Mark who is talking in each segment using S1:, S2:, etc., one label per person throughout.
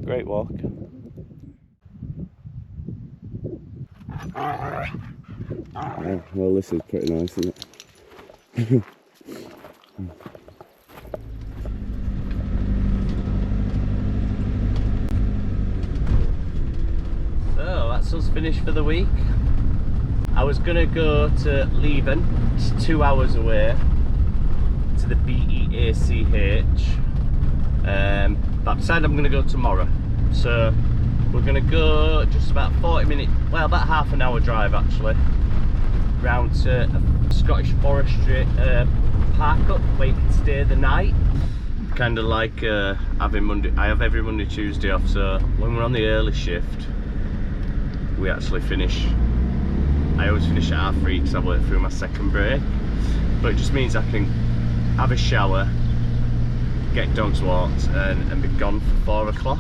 S1: great walk. Yeah, well, this is pretty nice, isn't it? So that's us finished for the week. I was gonna go to Leven, it's 2 hours away, to the BEACH, but I've decided I'm gonna go tomorrow. So we're gonna go just about 40 minutes, well, about half an hour drive actually, round to a Scottish forestry park up where you can stay the night. Kind of like having Monday, I have every Monday, Tuesday off, so when we're on the early shift, we actually finish, I always finish at 3:30 because I work through my second break. But it just means I can have a shower, get dogs walked and be gone for 4 o'clock.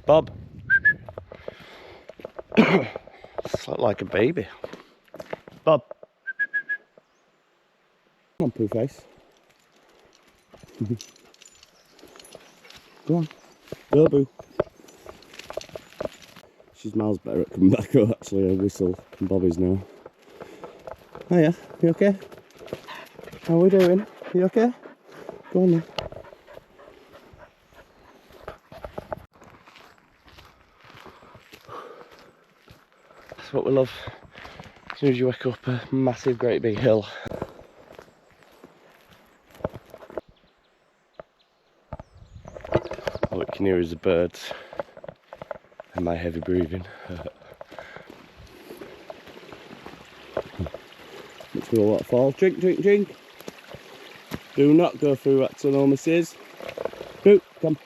S1: Bob. Slept like a baby. Bob. Come on, poo face. Go on. Go, boo. She smells better at coming back up, actually. Her whistle and Bobby's now. Hiya, you okay? How are we doing? You okay? Go on then. That's what we love. As soon as you wake up, a massive, great big hill. All you can hear is the birds and my heavy breathing. Let's go waterfall. Drink, drink, drink. Do not go through that tunnel, missus. Boo, come.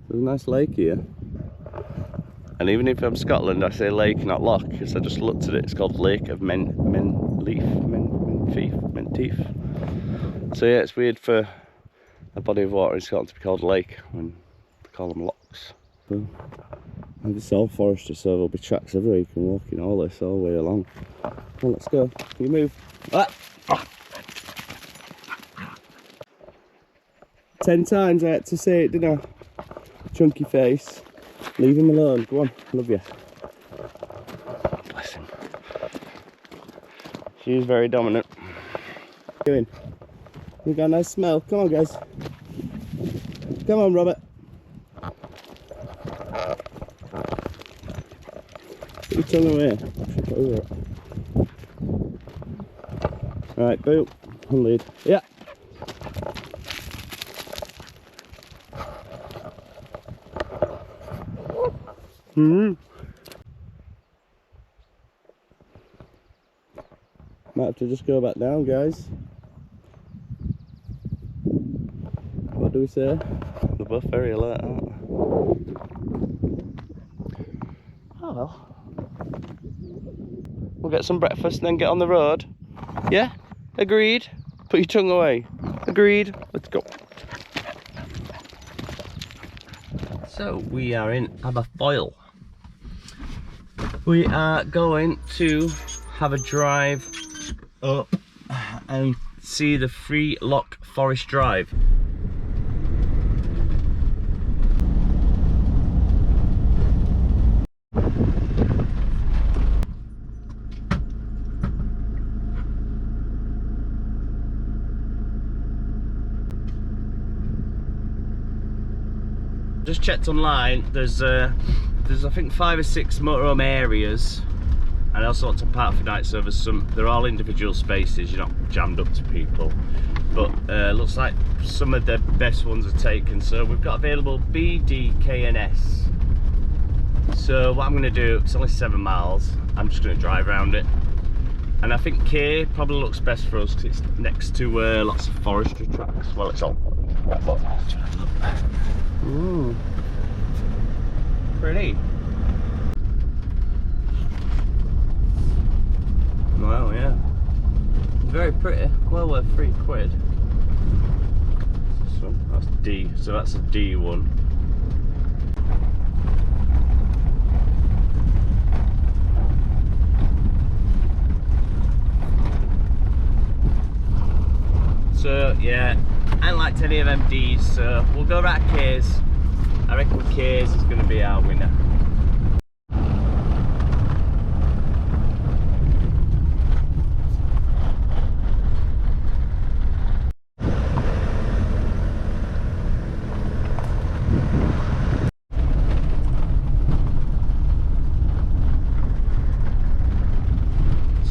S1: There's a nice lake here. And even if I'm Scotland, I say lake, not loch, because I just looked at it. It's called Lake of Menteith. So yeah, it's weird for a body of water in Scotland to be called a lake when they call them lochs. So, and it's all forestry, so there'll be tracks everywhere. You can walk in all this all the way along. Well, let's go. You move. Ah. 10 times I had to say it, didn't I? Chunky face. Leave him alone. Go on. Love you. Bless him. She's very dominant. What are you doing? You got a nice smell. Come on, guys. Come on, Robert. Put your tongue away. Right, boo. On lead. Yeah. Might have to just go back down, guys. What do we say? They're both very alert, aren't they? Oh well. We'll get some breakfast and then get on the road. Yeah? Agreed? Put your tongue away. Agreed? Let's go. So we are in Aberfoyle. We are going to have a drive up and see the free Lochs Forest Drive. Just checked online, there's I think 5 or 6 motorhome areas, and also want to park for night, so they're all individual spaces, you're not jammed up to people, but looks like some of the best ones are taken. So we've got available B, D, K and S. So what I'm going to do, it's only 7 miles, I'm just going to drive around it, and I think K probably looks best for us because it's next to lots of forestry tracks. Well, it's all ooh, pretty. Well, yeah. Very pretty, well worth £3. This one, that's D, so that's a D one. So yeah, I ain't liked any of them D's, so we'll go right K's. I reckon K's is going to be our winner.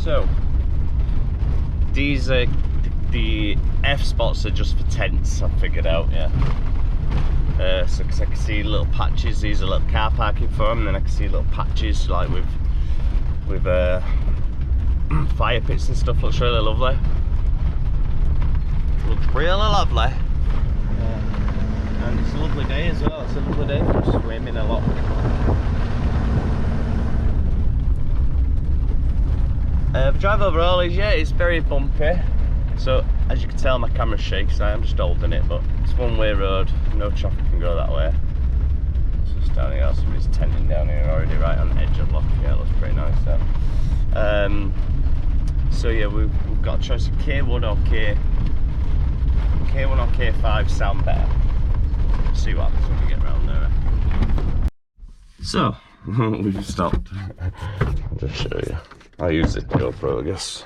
S1: So these are the F spots are just for tents, I've figured out, yeah. So cause I can see little patches, these are little car parking for them, and then I can see little patches like with fire pits and stuff. Looks really lovely. Looks really lovely. And it's a lovely day as well, it's a lovely day for swimming a lot. The drive overall is, yeah, it's very bumpy. So as you can tell, my camera's shaky, so I'm just holding it, but it's one-way road, no traffic can go that way. It's just down here, somebody's tenting down here already, right on the edge of Loch. Yeah, it looks pretty nice there. So yeah, we've got a choice of K1 or K1 or K5 sound better. See what happens when we get around there. So we've stopped. I'll just show you. I'll use the GoPro, I guess.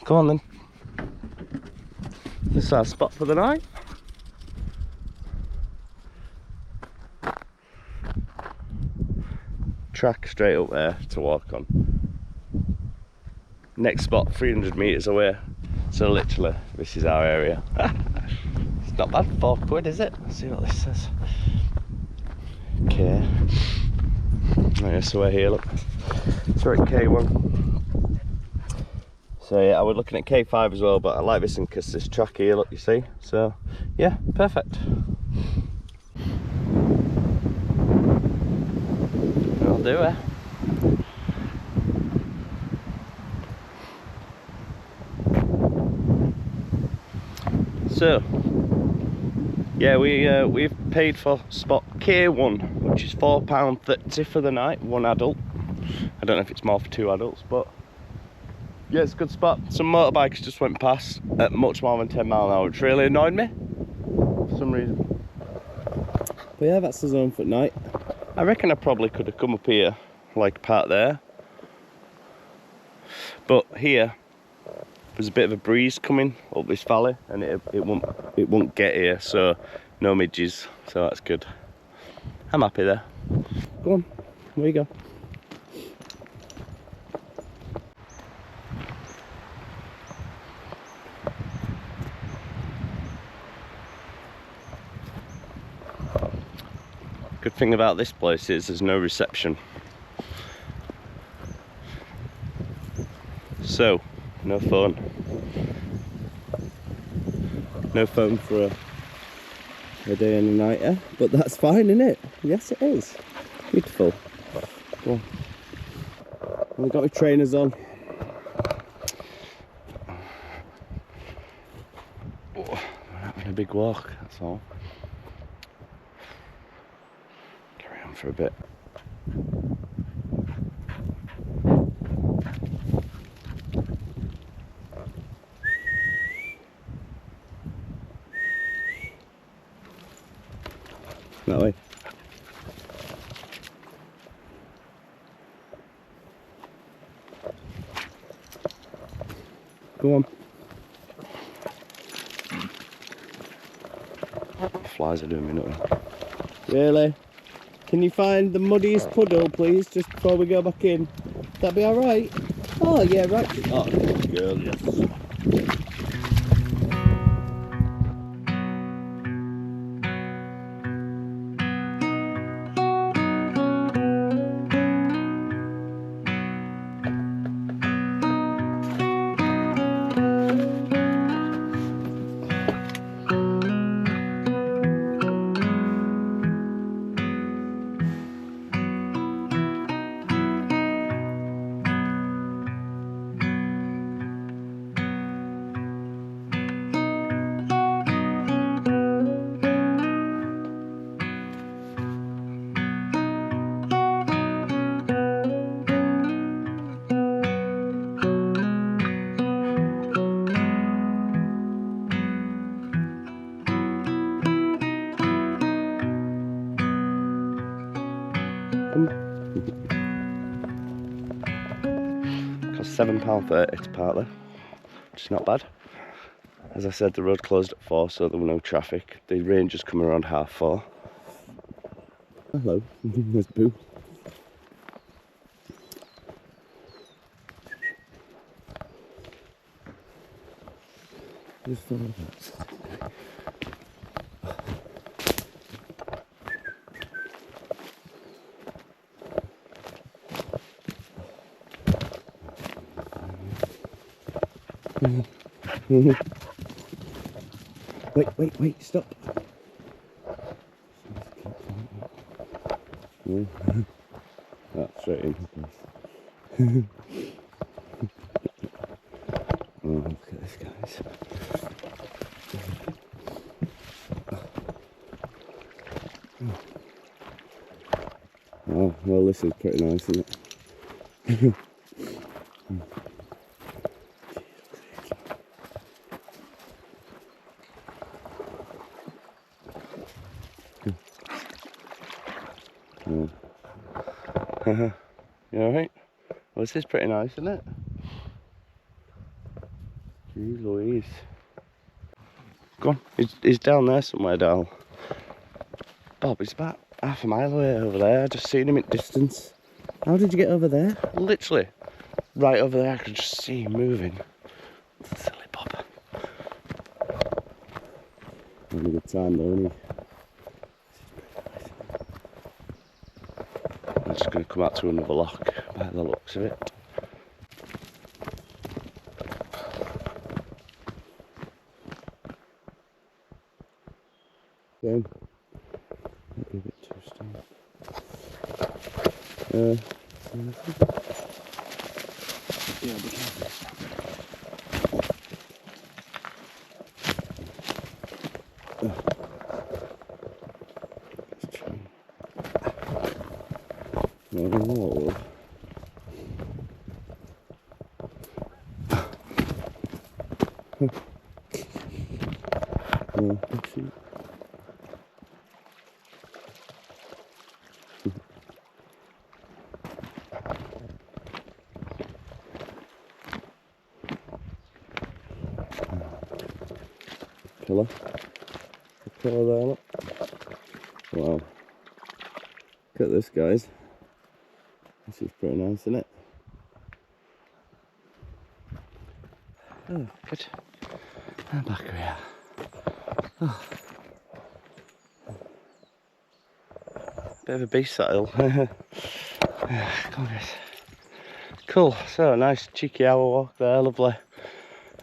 S1: Come on then. This is our spot for the night. Track straight up there to walk on. Next spot 300 metres away. So literally, this is our area. It's not bad, £4, is it? Let's see what this says. Okay. Right, so we're here, look. So we're at K1. So yeah, I was looking at K5 as well, but I like this one because this track here, look, you see. So yeah, perfect. I'll do it. So yeah, we've paid for spot K1, which is £4.30 for the night, one adult. I don't know if it's more for two adults, but yeah, it's a good spot. Some motorbikes just went past at much more than 10 miles an hour, which really annoyed me for some reason. But yeah, that's the zone for night. I reckon I probably could have come up here, like part there. But here, there's a bit of a breeze coming up this valley, and it won't get here, so no midges, so that's good. I'm happy there. Go on, where you go. Good thing about this place is there's no reception. So, no phone. No phone for a day and a night, eh? But that's fine, isn't it? Yes, it is. Beautiful. Go on. I've got my trainers on. Oh, we're having a big walk, that's all. Carry on for a bit. That way. Go on. The flies are doing me nothing. Really? Can you find the muddiest puddle, please, just before we go back in? That'd be alright? Oh, yeah, right. Oh, good girl, yes. £7.30 to park there, which is not bad. As I said, the road closed at 4, so there were no traffic. The rangers come around 4:30. Hello, there's Boo. Just follow that. Wait, stop. That's straight in. Oh, look at this, guys. Oh, well, this is pretty nice, isn't it? You alright? Well, this is pretty nice, isn't it? Jeez Louise. Go on, he's down there somewhere, Dal. Bob, he's about half a mile away over there. I just seen him at distance. How did you get over there? Literally, right over there. I could just see him moving. Silly Bob. Having a good time though, isn't he? I'm just going to come out to another loch by the looks of it. Again, might be a bit too strong. Yeah, be careful. Let's try. Oh. Oh, let's see. Killer. A killer there, look. Wow. Look at this, guys. This is pretty nice, isn't it? Oh, good. And back here. Oh. Bit of a beast, that hill. Come on, guys. Cool. So, nice cheeky hour walk there, lovely.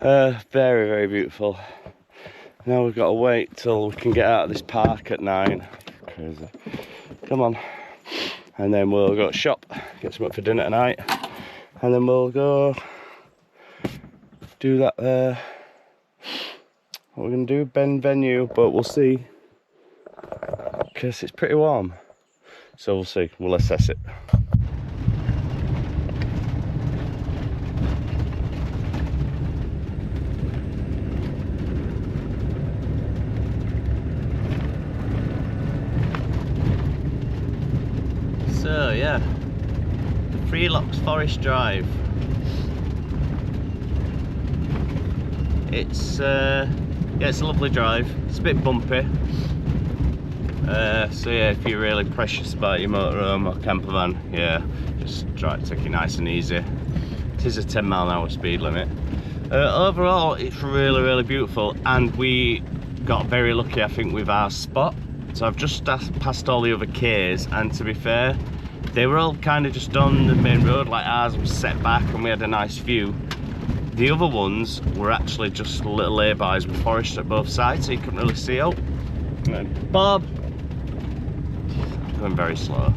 S1: Very, very beautiful. Now we've got to wait till we can get out of this park at 9. Crazy. Come on. And then we'll go to shop, get something for dinner tonight. And then we'll go do that what we're going to do, Ben venue, but we'll see. Because it's pretty warm. So we'll see, we'll assess it. So yeah, the Lochs Forest Drive. It's yeah, it's a lovely drive. It's a bit bumpy. So yeah, if you're really precious about your motorhome or campervan, yeah, just try to take it nice and easy. It is a 10-mile-an-hour speed limit. Overall, it's really, really beautiful, and we got very lucky, I think, with our spot. So I've just passed all the other Ks, and to be fair, they were all kind of just on the main road, like ours was set back and we had a nice view. The other ones were actually just little laybys with forest at both sides, so you couldn't really see out. Bob! Going very slow.